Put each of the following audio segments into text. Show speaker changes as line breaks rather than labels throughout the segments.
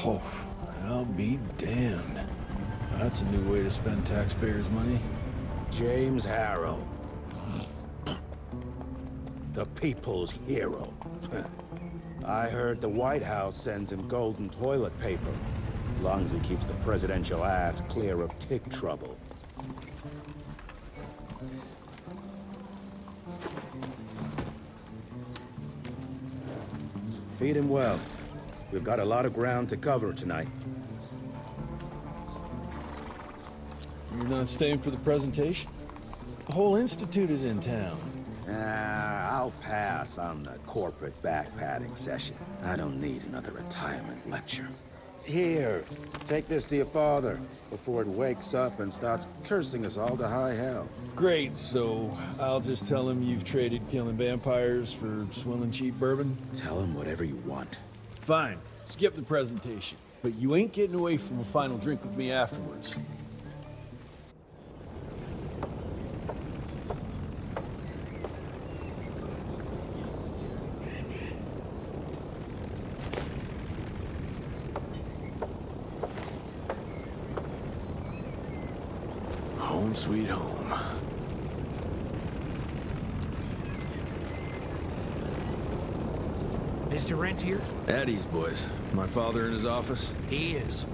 Oh, I'll be damned. That's a new way to spend taxpayers' money.
James Harrow. The people's hero. I heard the White House sends him golden toilet paper. As long as he keeps the presidential ass clear of tick trouble. Feed him well. We've got a lot of ground to cover tonight.
You're not staying for the presentation? The whole institute is in town.
I'll pass on the corporate backpatting session. I don't need another retirement lecture. Here, take this to your father before it wakes up and starts cursing us all to high hell.
Great, so I'll just tell him you've traded killing vampires for swilling cheap bourbon?
Tell him whatever you want.
Fine, skip the presentation. But you ain't getting away from a final drink with me afterwards. Home sweet home.
Mr. Rent here?
At ease, boys. My father in his office?
He is.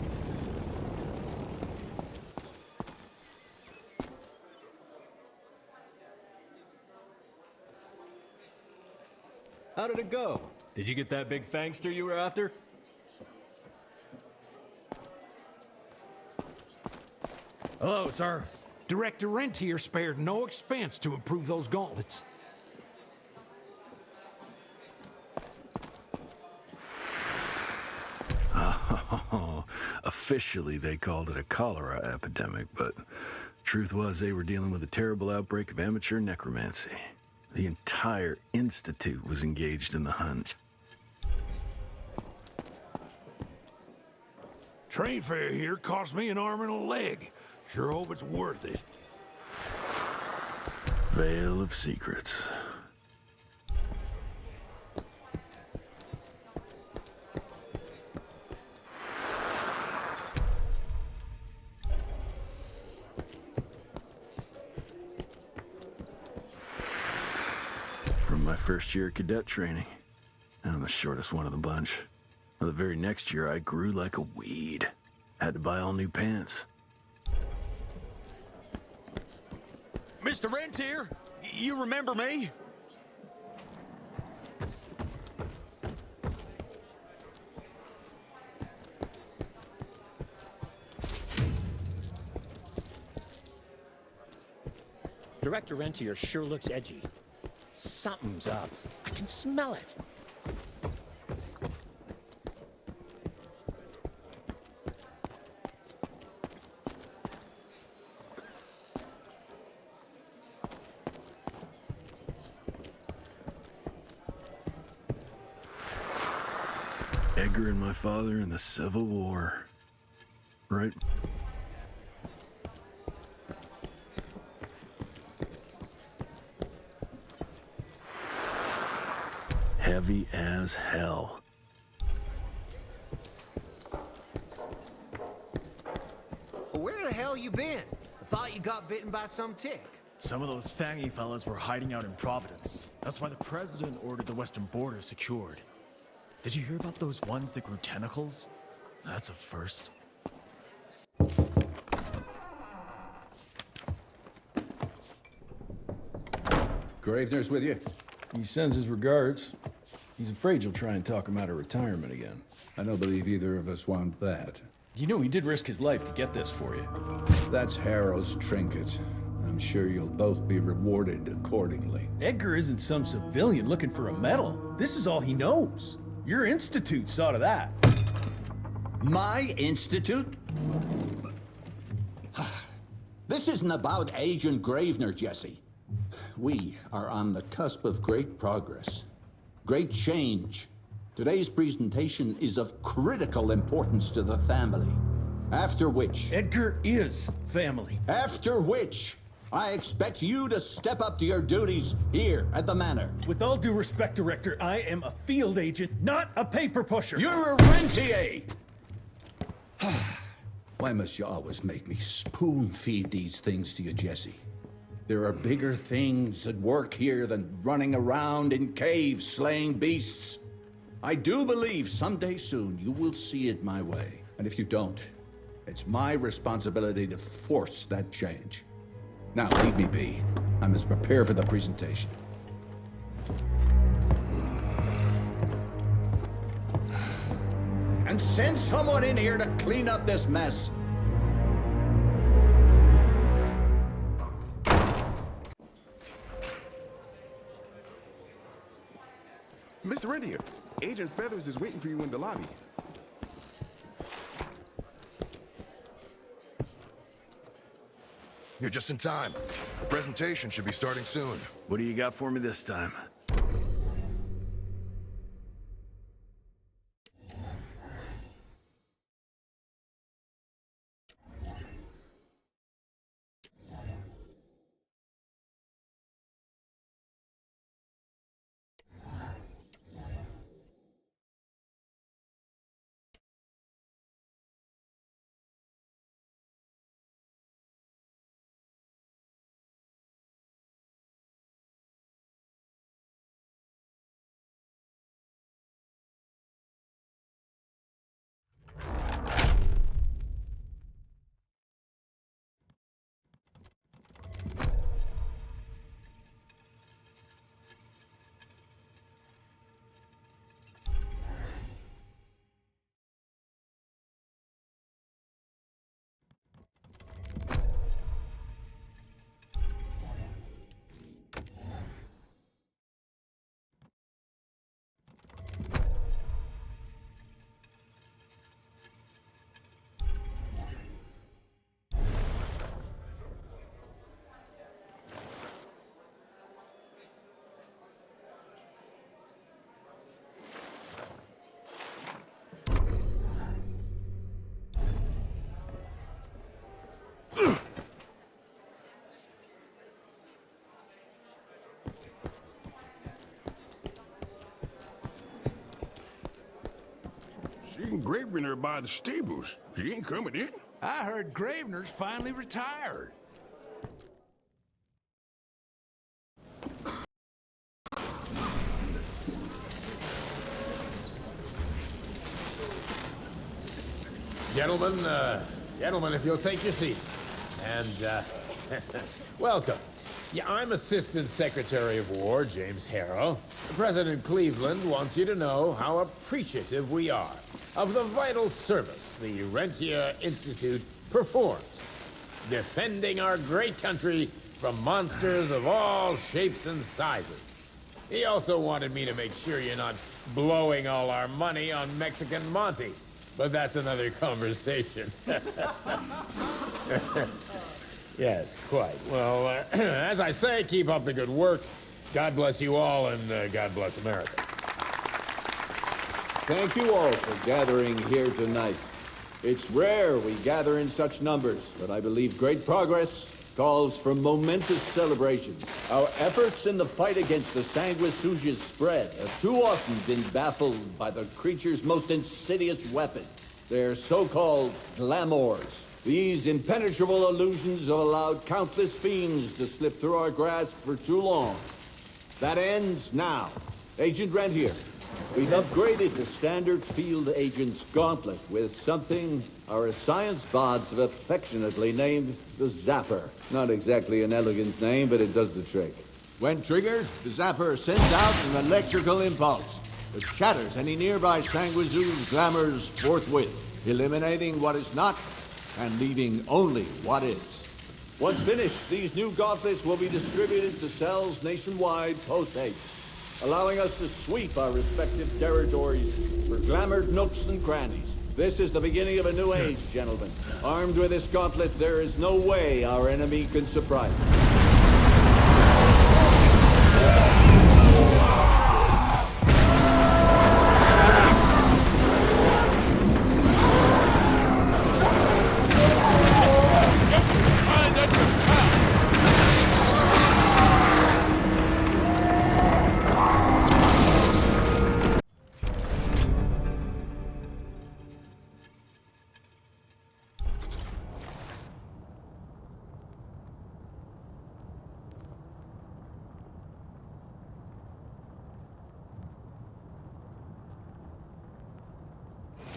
How did it go? Did you get that big fangster you were after?
Hello, sir. Director Rent here spared no expense to improve those gauntlets.
Oh, officially they called it a cholera epidemic, but truth was they were dealing with a terrible outbreak of amateur necromancy. The entire institute was engaged in the hunt.
Train fare here cost me an arm and a leg. Sure hope it's worth it.
Veil of secrets. From my first year of cadet training, I'm the shortest one of the bunch. Well, the very next year, I grew like a weed. Had to buy all new pants.
Mr. Rent here? You remember me?
Director Rentier sure looks edgy. Something's up. I can smell it.
Edgar and my father in the Civil War. Right? Heavy as hell.
Well, where the hell you been? I thought you got bitten by some tick.
Some of those fangy fellas were hiding out in Providence. That's why the president ordered the western border secured. Did you hear about those ones that grew tentacles? That's a first.
Gravener's with you?
He sends his regards. He's afraid you'll try and talk him out of retirement again.
I don't believe either of us want that.
You know he did risk his life to get this for you.
That's Harrow's trinket. I'm sure you'll both be rewarded accordingly.
Edgar isn't some civilian looking for a medal. This is all he knows. Your institute saw to that.
My institute? This isn't about Agent Gravener, Jesse. We are on the cusp of great progress, great change. Today's presentation is of critical importance to the family. After which...
Edgar is family.
After which, I expect you to step up to your duties here at the manor.
With all due respect, Director, I am a field agent, not a paper pusher.
You're a rentier! Why must you always make me spoon-feed these things to you, Jesse? There are bigger things at work here than running around in caves slaying beasts. I do believe someday soon you will see it my way. And if you don't, it's my responsibility to force that change. Now, leave me be. I must prepare for the presentation. And send someone in here to clean up this mess.
Mr. Rentier, Agent Feathers is waiting for you in the lobby.
You're just in time. The presentation should be starting soon.
What do you got for me this time?
Seen Gravener by the stables. She ain't coming in.
I heard Gravener's finally retired.
Gentlemen, if you'll take your seats. And, welcome. Yeah, I'm Assistant Secretary of War, James Harrow. President Cleveland wants you to know how appreciative we are of the vital service the Rentier Institute performs, defending our great country from monsters of all shapes and sizes. He also wanted me to make sure you're not blowing all our money on Mexican Monty, but that's another conversation. Yes, quite. Well, as I say, keep up the good work. God bless you all, and God bless America.
Thank you all for gathering here tonight. It's rare we gather in such numbers, but I believe great progress calls for momentous celebration. Our efforts in the fight against the sanguisuga's spread have too often been baffled by the creature's most insidious weapon, their so-called glamours. These impenetrable illusions have allowed countless fiends to slip through our grasp for too long. That ends now. Agent Rentier, we've upgraded the standard field agent's gauntlet with something our science bots have affectionately named the Zapper. Not exactly an elegant name, but it does the trick. When triggered, the Zapper sends out an electrical impulse that shatters any nearby sanguisuga's glamours forthwith, eliminating what is not and leaving only what is. Once finished, these new gauntlets will be distributed to cells nationwide post-haste, allowing us to sweep our respective territories for glamoured nooks and crannies. This is the beginning of a new age, gentlemen. Armed with this gauntlet, there is no way our enemy can surprise us.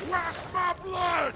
Wash my blood!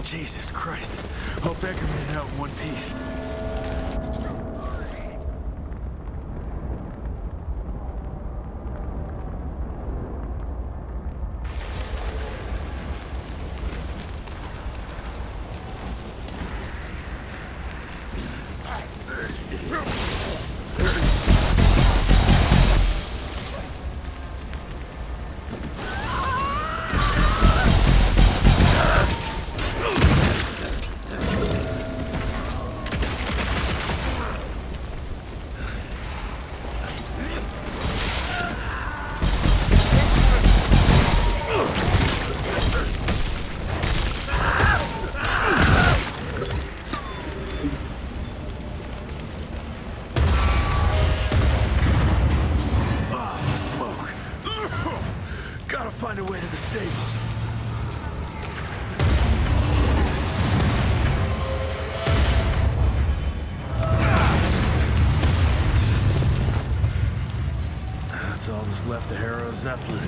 Jesus Christ. Hope Becker made it out in one piece. Find a way to the stables. That's all that's left of Harrow's Zeppelin.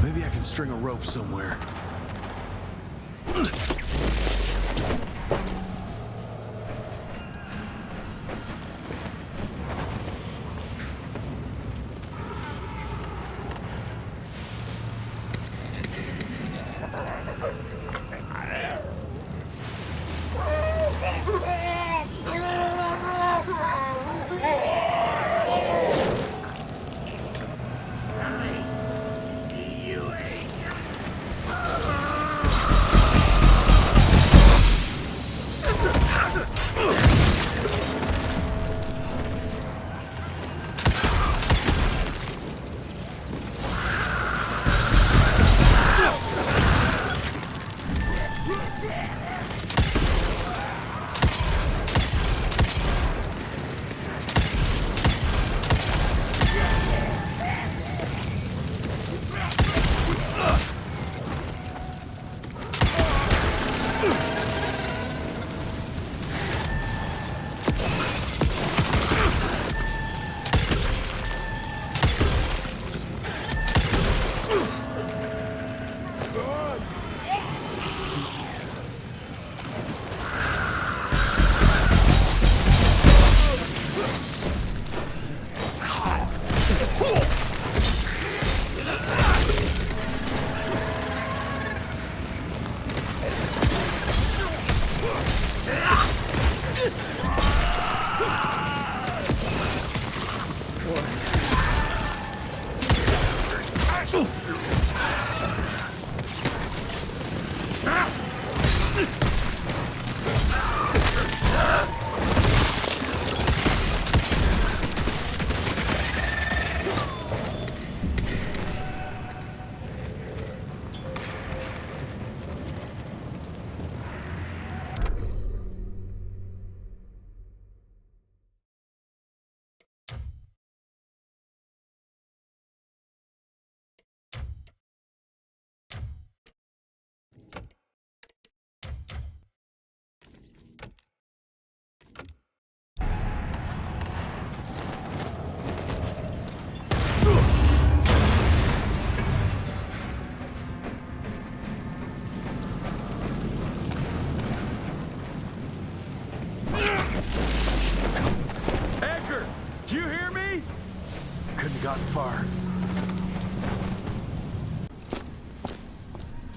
Maybe I can string a rope somewhere.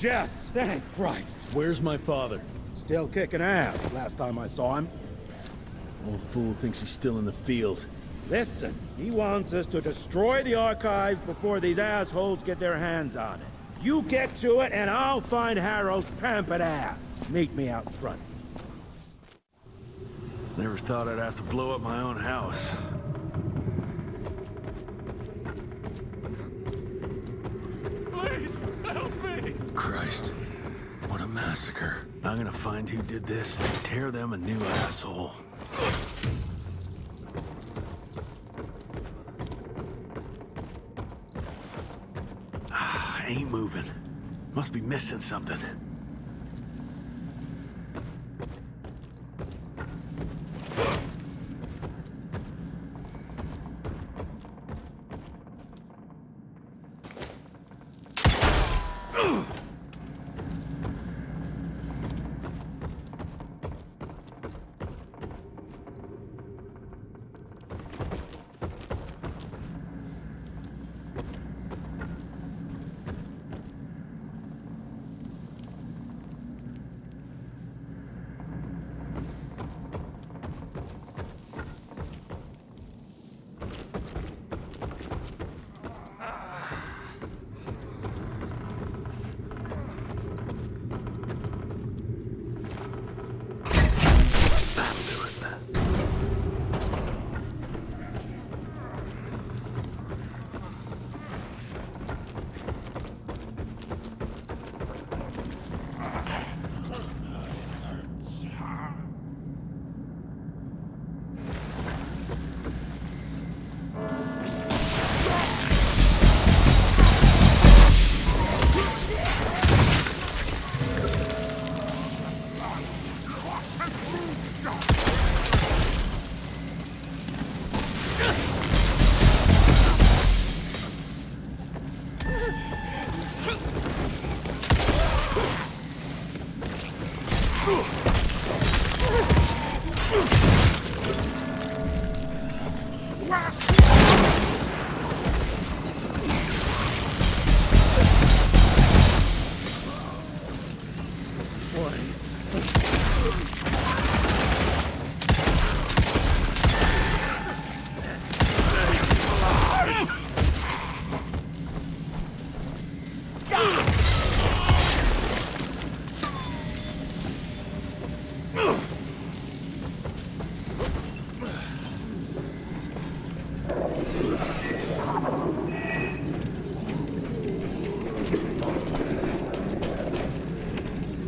Jess! Thank Christ!
Where's my father?
Still kicking ass, last time I saw him.
Old fool thinks he's still in the field.
Listen, he wants us to destroy the archives before these assholes get their hands on it. You get to it, and I'll find Harrow's pampered ass. Meet me out front.
Never thought I'd have to blow up my own house.
Please, help me!
Christ, what a massacre. I'm gonna find who did this and tear them a new asshole. Ain't moving. Must be missing something.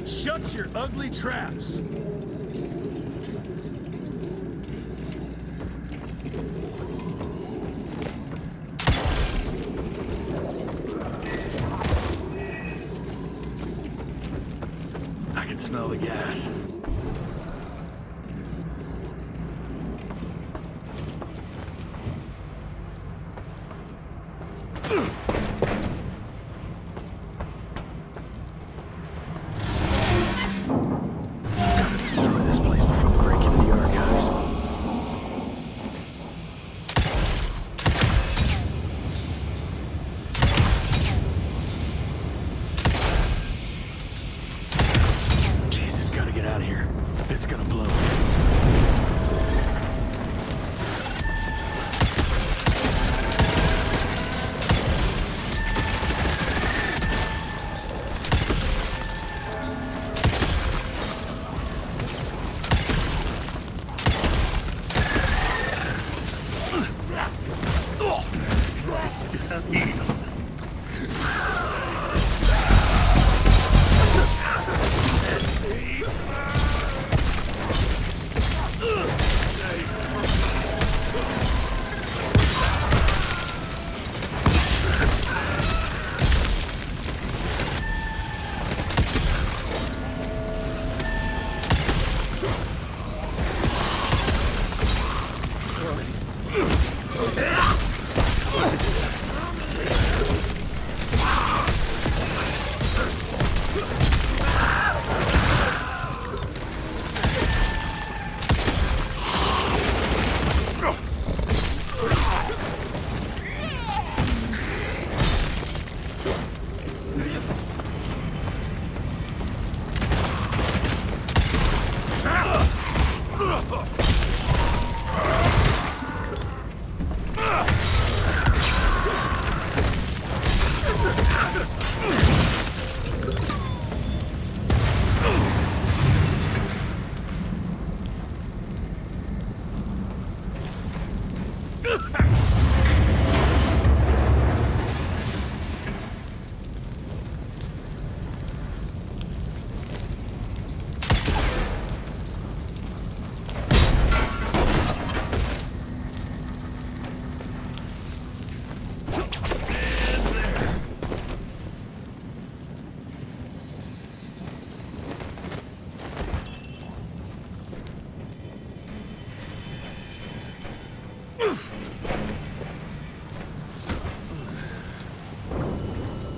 Shut your ugly traps!
I can smell the gas.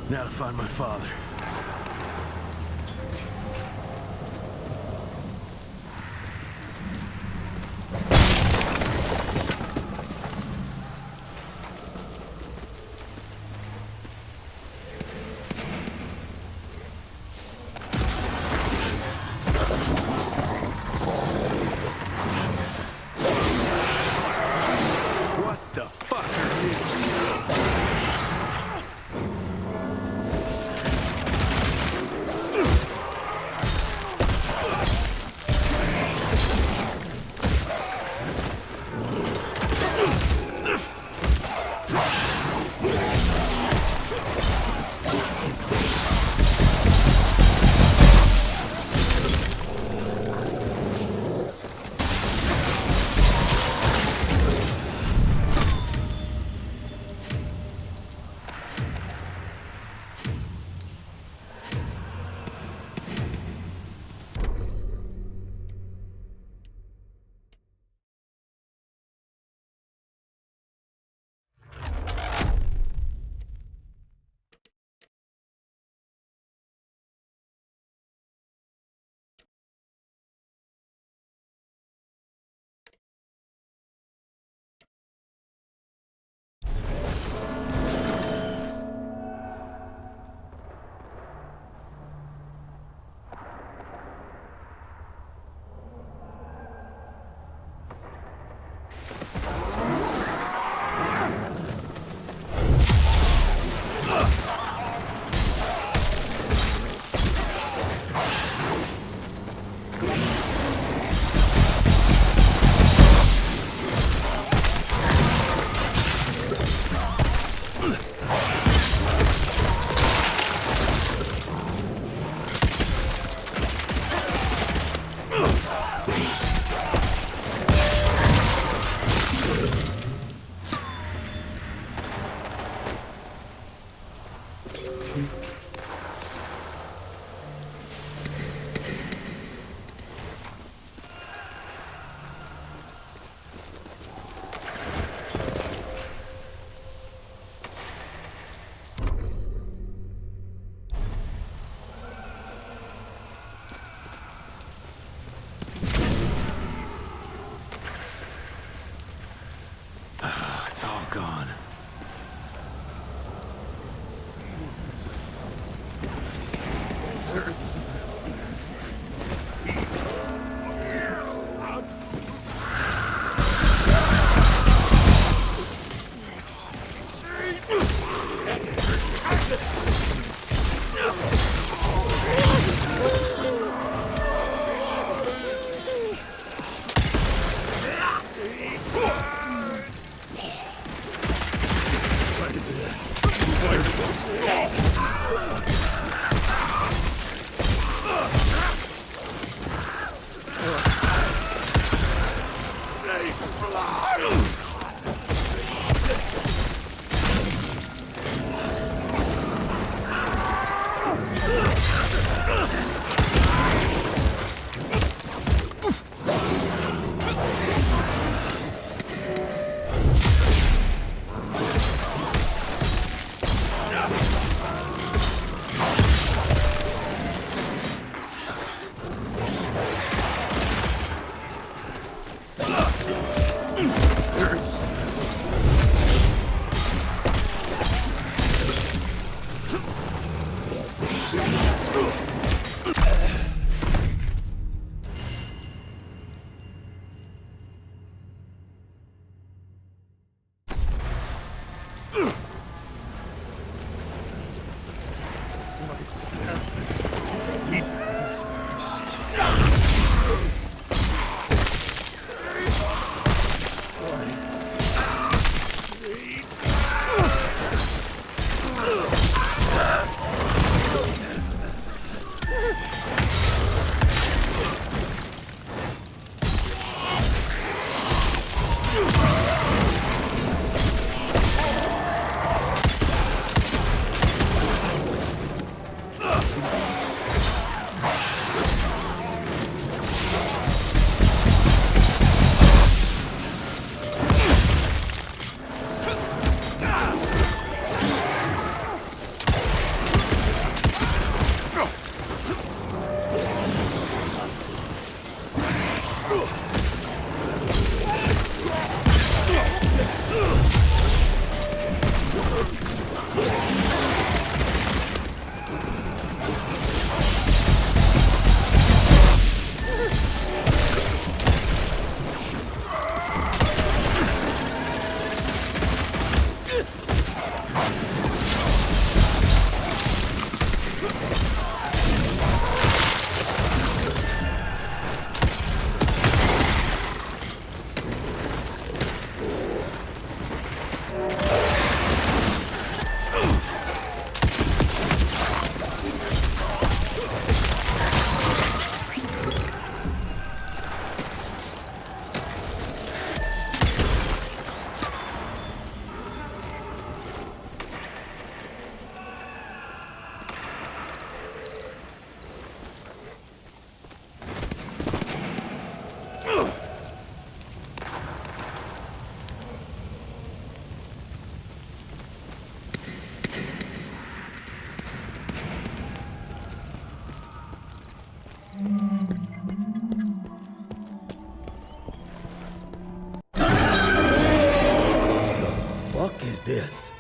Now to find my father. It's all gone.
Fuck is this?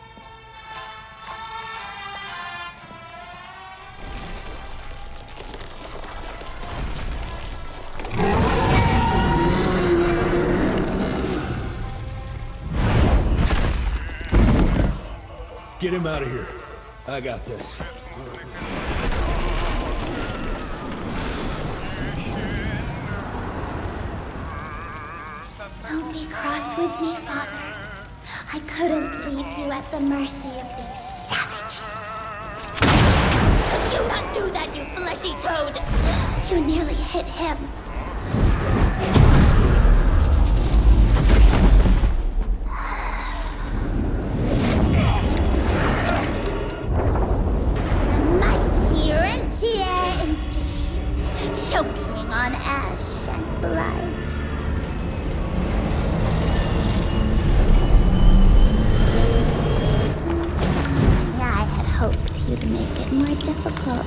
Get him out of here. I got this.
Don't be cross with me, Father. I couldn't leave you at the mercy of these savages. Could you not do that, you fleshy toad? You nearly hit him. The mighty Rentier Institute, choking on ash and blood. I had hoped you'd make it more difficult.